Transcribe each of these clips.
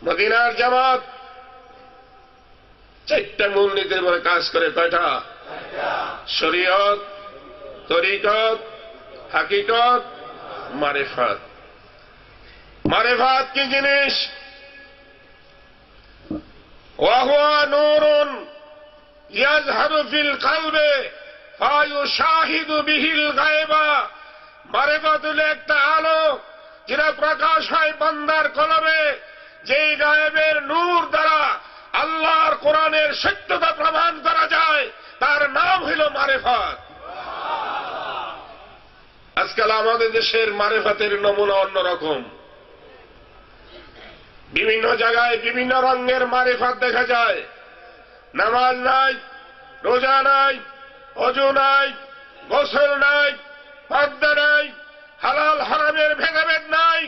মদিনার জামাত চারটা মূলনীতির উপরে কাজ করে। কয়টা? শরীয়ত, তরিকত, হাকিকত, মারিফাত। মারিফাত কি জিনিস? ওয়াহুয়া নূরুন ইয়াযহারু ফিল কলবে ফায়ুশাহিদু বিহিল গায়বা। মারিফাত হলো একটা আলো যেটা প্রকাশ হয় বান্দার কলবে, যেই গায়েবের নূর দ্বারা আল্লাহর কোরআনের সত্যতা প্রমাণ করা যায়, তার নাম হইল মারিফাত। আজকাল আমাদের দেশের মারিফাতের নমুনা অন্যরকম। বিভিন্ন জায়গায় বিভিন্ন রঙের মারিফাত দেখা যায়। নামাজ নাই, রোজা নাই, ওযু নাই, গোসল নাই, পর্দা নাই, হালাল হারামের ভেদাভেদ নাই।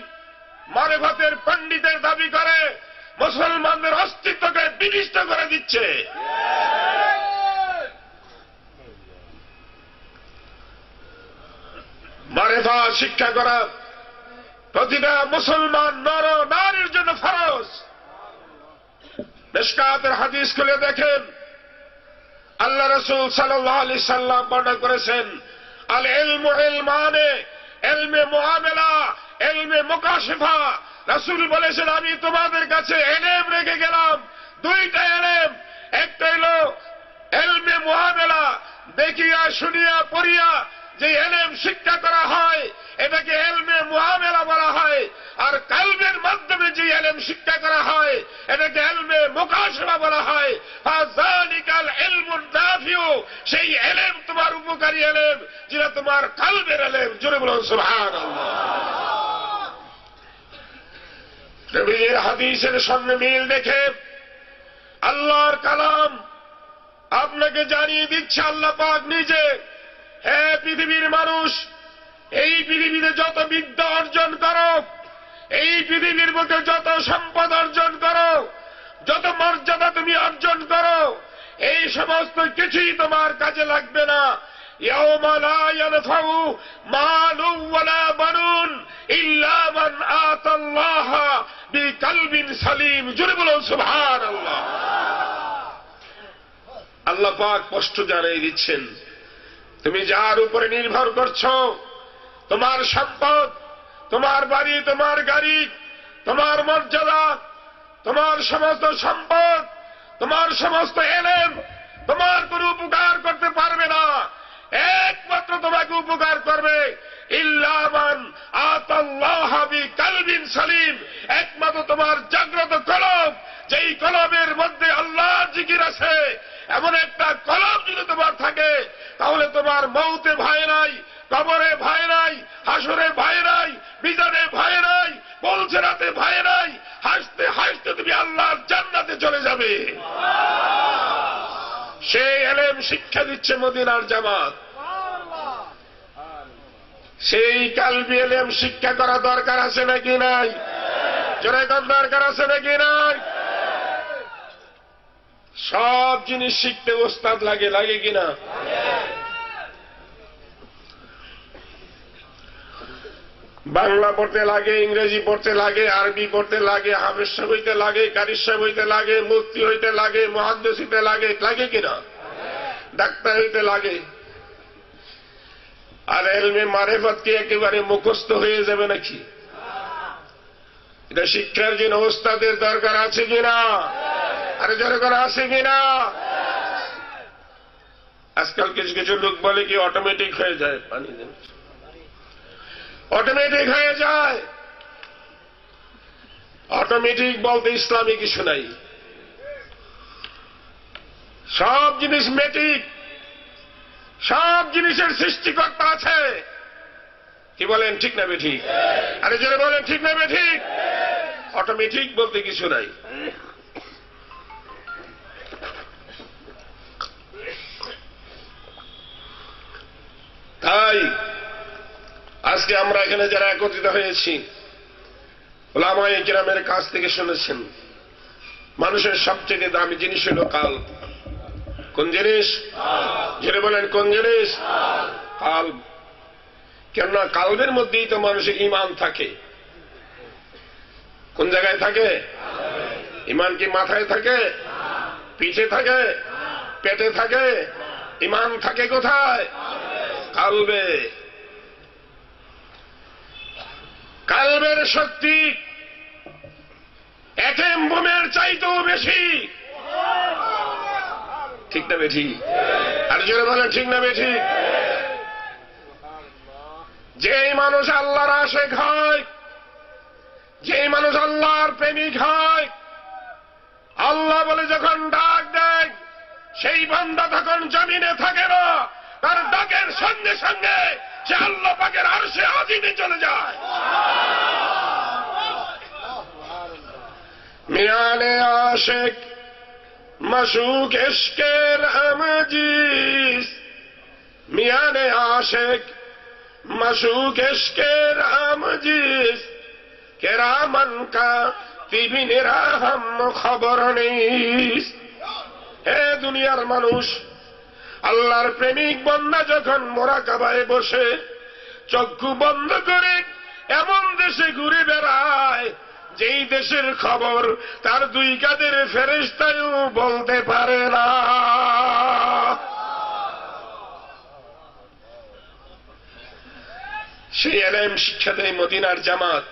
মারিফাতের পণ্ডিতের দাবি করে মুসলমানদের অস্তিত্বকে বিনষ্ট করে দিচ্ছে। মারিফাত শিক্ষা করা প্রতিটা মুসলমান নর নারীর জন্য ফরজ। মিশকাতের হাদিস খুলে দেখেন, আল্লাহ রাসূল সাল্লাল্লাহু আলাইহি সাল্লাম বর্ণনা করেছেন, আল ইলমু ইলমানে, ইলমে মুআমালা, ইলমে মুকাশফা। রাসূল বলেছেন, আমি তোমাদের কাছে ইলম রেখে গেলাম, দুইটা ইলম। একটা হলো ইলমে মুআমালা, দেখিয়া শুনিয়া পড়িয়া যে ইলম শিক্ষা করা হয়, এটাকে ইলমে মুআমালা বলা হয়। আর কলবের মাধ্যমে যে ইলম শিক্ষা করা হয়, এটাকে ইলমে মুকাশফা বলা হয়। ফাযালিকাল ইলমুন নাফিউ, সেই ইলম তোমার উপকারী ইলম, যেটা তোমার কলবের ইলম। জোরে বলুন সুবহানাল্লাহ। নবীর হাদিসের সঙ্গে মিল দেখে আল্লাহর কালাম আপনাকে জানিয়ে দিচ্ছে, আল্লাহ পাক নিজে, হে পৃথিবীর মানুষ, এই পৃথিবীতে যত বিদ্যা অর্জন করো, এই পৃথিবীর বুকে যত সম্পদ অর্জন করো, যত মর্যাদা তুমি অর্জন করো, এই সমস্ত কিছুই তোমার কাজে লাগবে না। ইয়াওমা লা ইয়ানফাউ মালুন ওয়ালা বানুন ইল্লা মান আতাল্লাহা বিকলবিন সালিম। জোরে বলুন সুবহানাল্লাহ। আল্লাহ পাক স্পষ্ট জানিয়ে দিচ্ছেন, তুমি যার উপরে নির্ভর করছো, তোমার সম্পদ, তোমার বাড়ি, তোমার গাড়ি, তোমার মর্যাদা, তোমার সমস্ত সম্পদ, তোমার সমস্ত ইলম তোমার কোনো উপকার করতে পারবে না। একমাত্র তোমাকে উপকার করবে ইল্লা মান আতাল্লাহা বিকলবিন সালিম, একমাত্র তোমার জাগ্রত কলব, যেই কলবের মধ্যে আল্লাহর জিকির আছে। এমন একটা কলব যদি তোমার থাকে, তাহলে তোমার মৌতে ভয় নাই, কবরে ভয় নাই, হাসরে ভয় নাই, মিজানে ভয় নাই, পৌঁছাতে ভয় নাই। হাসতে হাসতে তুমি আল্লাহর জান্নাতে চলে যাবে। সেই ইলম শিক্ষা দিচ্ছে মদিনার জামাত। সেই কলবি ইলম শিক্ষা করা দরকার আছে নাকি নাই? জোরে কোন দরকার আছে নাকি নাই? সব জিনিস শিখতে ওস্তাদ লাগে, লাগে কিনা? বাংলা পড়তে লাগে, ইংরেজি পড়তে লাগে, আরবি পড়তে লাগে, হাফেজ সাহেব হইতে লাগে, কারি সাহেব হইতে লাগে, মুফতি হইতে লাগে, মুহাদ্দিস হইতে লাগে, লাগে কিনা? ডাক্তার হইতে লাগে। আর ইলমে মারিফাত কি একেবারে মুখস্থ হয়ে যাবে নাকি? এটা শিক্ষার জন্য ওস্তাদের দরকার আছে কিনা? আরে জোরে করে আছে কিনা? আজকাল কিছু কিছু লোক বলে কি অটোমেটিক হয়ে যায়, পানি দেন, অটোমেটিক হয়ে যায়। অটোমেটিক বলতে ইসলামী কিছু নাই। সব জিনিস মেটিক, সব জিনিসের সৃষ্টিকর্তা আছে। কি বলেন, ঠিক না বেঠিক? আরে জোরে বলেন, ঠিক না বেঠিক? অটোমেটিক বলতে কিছু নাই। তাই আজকে আমরা এখানে যারা একত্রিত হয়েছি, উলামায়ে কিরামের কাছ থেকে শুনেছেন, মানুষের সবচেয়ে দামি জিনিস হল কাল্ব। কোন জিনিস? যেটা বলেন কোন জিনিস? কাল্ব। কেননা কাল্বের মধ্যেই তো মানুষের ঈমান থাকে। কোন জায়গায় থাকে? ইমান কি মাথায় থাকে, পিছে থাকে, পেটে থাকে? ইমান থাকে কোথায়? কালবে। কালবের শক্তি অ্যাটম বোমের চাইতেও বেশি। ঠিক না বেঠি? আর জোরে বলেন ঠিক না বেঠি? যেই মানুষ আল্লাহর আশিক হয়, যেই মানুষ আল্লাহর প্রেমিক হয়, আল্লাহ বলে যখন ডাক দেয়, সেই বান্দা তখন জমিনে থাকে না, তার ডাকের সঙ্গে সঙ্গে সে আল্লাহ পাকের আরশে আজিমে চলে যায়। মিয়ানে আশিক মাশুক ইশকের আমজিস, মিয়ানে আশিক মাশুক ইশকের আমজিস, কেরামান কাতিবিনেরা হাম খবর নিস। হে দুনিয়ার মানুষ, আল্লাহর প্রেমিক বান্দা যখন মোরাকাবায় বসে চক্ষু বন্ধ করে এমন দেশে ঘুরে বেড়ায় যেই দেশের খবর তার দুই কাঁধের ফেরেশতাও বলতে পারে না। সেই এলেম শিক্ষা দেয় মদিনার জামাত।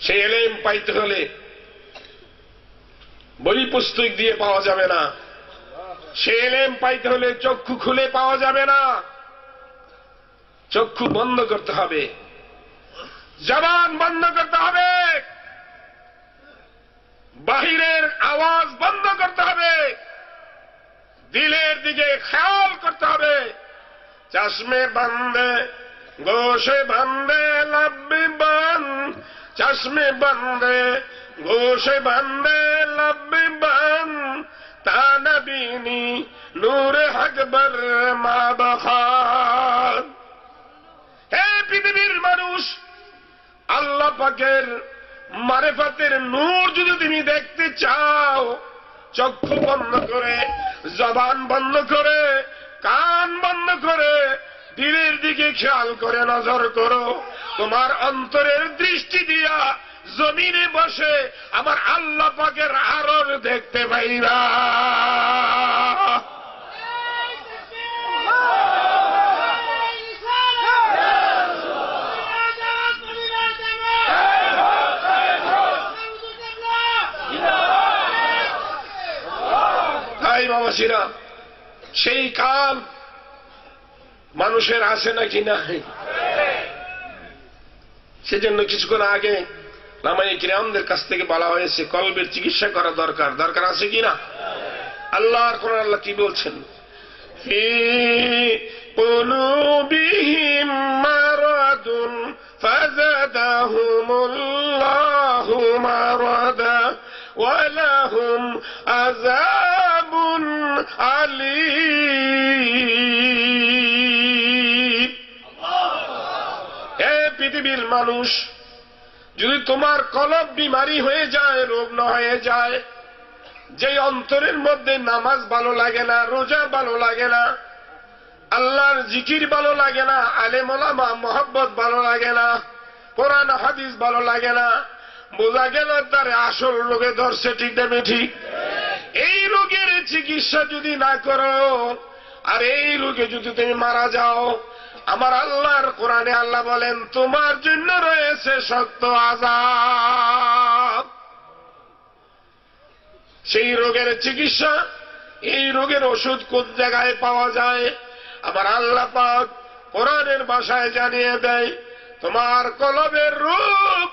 সেই এলেম পাইতে হলে বই পুস্তক দিয়ে পাওয়া যাবে না। সেই এলেম পাইতে হলে চক্ষু খুলে পাওয়া যাবে না, চক্ষু বন্ধ করতে হবে, জবান বন্ধ করতে হবে, বাহিরের আওয়াজ বন্ধ করতে হবে, দিলের দিকে খেয়াল করতে হবে। চশমে বন্দে গোশে বন্দে লব্বি বন্দ, চশমে বন্দে গোশে বন্দে লব্বি বন্দ, তানবিনী নূর আকবর মা বখার। হে পৃথিবীর মানুষ, আল্লাহ পাকের মারিফাতের নূর যদি তুমি দেখতে চাও, চক্ষু বন্ধ করে, জবান বন্ধ করে, কান বন্ধ করে, দিলের দিকে খেয়াল করে নজর করো। তোমার অন্তরের দৃষ্টি দিয়া জমিনে বসে আমার আল্লাহ পাকের আরশ দেখতে পাইবা। তাই বাবাসীরা, সেই কাল মানুষের আছে নাকি নাই? সেজন্য কিছুক্ষণ আগে লামায়ে কিরামদের কাছ থেকে বলা হয়েছে কলবের চিকিৎসা করা দরকার। দরকার আছে কিনা? আল্লাহর কোরআন আল্লাহ কি বলছেন? ফি কুলুবিহিম মারাদুন ফাযাদাহুমুল্লাহু মারাদা ওয়া লাহুম আযাবুন আলীম। হে পৃথিবীর মানুষ, যদি তোমার কলব বিমারি হয়ে যায়, রোগ না হয়ে যায়, যে অন্তরের মধ্যে নামাজ ভালো লাগে না, রোজা ভালো লাগে না, আল্লাহর জিকির ভালো লাগে না, আলেম ওলামা মহব্বত ভালো লাগে না, কোরআন হাদিস ভালো লাগে না, বোঝা গেল তার আসল রোগে ধরছে। ঠিক না ঠিক? এই রোগের চিকিৎসা যদি না করো, আর এই রোগে যদি তুমি মারা যাও, আমার আল্লাহর কোরআনে আল্লাহ বলেন তোমার জন্য রয়েছে শক্ত আযাব। সেই রোগের চিকিৎসা, এই রোগের ওষুধ কোন জায়গায় পাওয়া যায়? আমার আল্লাহ পাক কোরআনের ভাষায় জানিয়ে দেয়, তোমার কলবের রোগ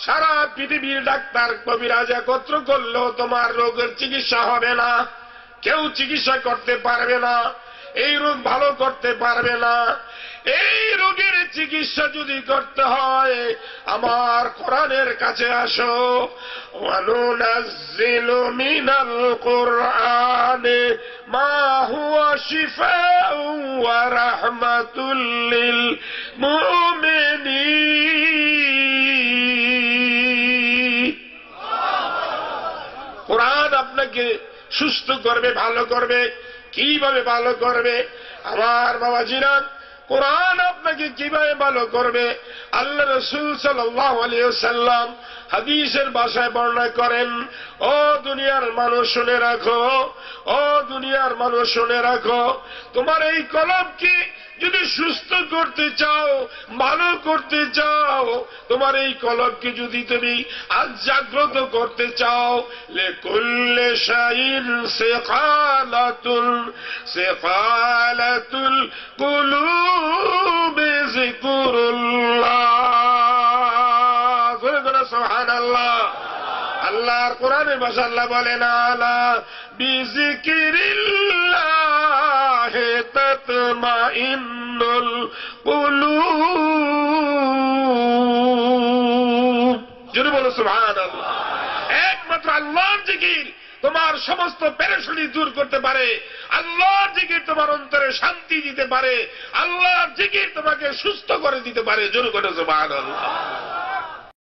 সারা পৃথিবীর ডাক্তার কবিরাজ একত্র করলেও তোমার রোগের চিকিৎসা হবে না। কেউ চিকিৎসা করতে পারবে না, এই রোগ ভালো করতে পারবে না। এই রোগের চিকিৎসা যদি করতে হয়, আমার কোরআনের কাছে আসো। ওয়ানুনাজ্জিলু মিনাল কুরআনি মা হুয়া শিফাউন ওয়া রাহমাতুল লিল মুমিনিন। কোরআন আপনাকে সুস্থ করবে, ভালো করবে। কিভাবে ভালো করবে? আমার বাবাজিরা, কোরআন আপনাকে কিভাবে ভালো করবে? আল্লাহ রাসূল সাল্লাল্লাহু আলাইহি ওয়াসাল্লাম হাদিসের ভাষায় বর্ণনা করেন, ও দুনিয়ার মানুষ শুনে রাখো, ও দুনিয়ার মানুষ শুনে রাখো, তোমার এই কলবকে যদি সুস্থ করতে চাও, ভালো করতে চাও, তোমার এই কলবকে যদি তুমি আজ জাগ্রত করতে চাও, লিকুল্লি শাইইন সিকালাতুল কুলুবি যিকরুল্লাহ। সুবহানাল্লাহ। আল্লাহর কোরআনের ভাষা আল্লাহ বলেন, আলা বিযিকরিল্লাহি তাতমাইন্নুল কুলুব। জোরে বলো সুবহানাল্লাহ। একমাত্র আল্লাহর জিকির তোমার সমস্ত পেরেশানি দূর করতে পারে, আল্লাহর জিকির তোমার অন্তরে শান্তি দিতে পারে, আল্লাহর জিকির তোমাকে সুস্থ করে দিতে পারে। জোরে বলো সুবহানাল্লাহ।